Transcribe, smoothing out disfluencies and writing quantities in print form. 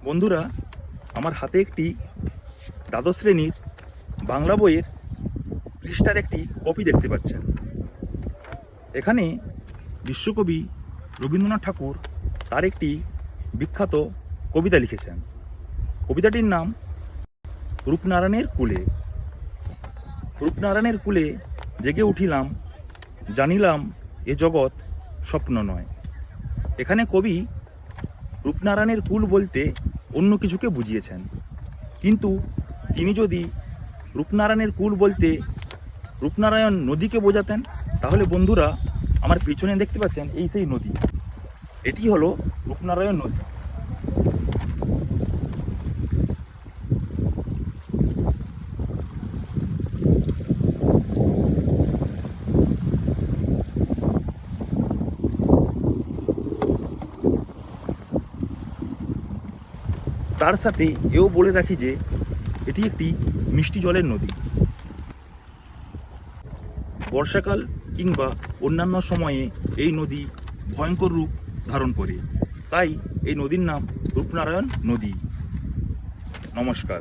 বন্ধুরা, আমার হাতে একটি দ্বাদশ শ্রেণীর বাংলা বইয়ের পৃষ্ঠার একটি কপি দেখতে পাচ্ছেন। এখানে বিশ্বকবি রবীন্দ্রনাথ ঠাকুর তার একটি বিখ্যাত কবিতা লিখেছেন। কবিতাটির নাম রূপনারায়ণের কূলে। রূপনারায়ণের কূলে জেগে উঠিলাম, জানিলাম এ জগৎ স্বপ্ন নয়। এখানে কবি রূপনারায়ণের কূল বলতে অন্য কিছুকে বুঝিয়েছেন, কিন্তু তিনি যদি রূপনারায়ণের কূল বলতে রূপনারায়ণ নদীকে বোঝাতেন, তাহলে বন্ধুরা আমার পিছনে দেখতে পাচ্ছেন এই সেই নদী, এটি হলো রূপনারায়ণ নদী। তার সাথে এও বলে রাখি যে এটি একটি মিষ্টি জলের নদী। বর্ষাকাল কিংবা অন্যান্য সময়ে এই নদী ভয়ঙ্কর রূপ ধারণ করে, তাই এই নদীর নাম রূপনারায়ণ নদী। নমস্কার।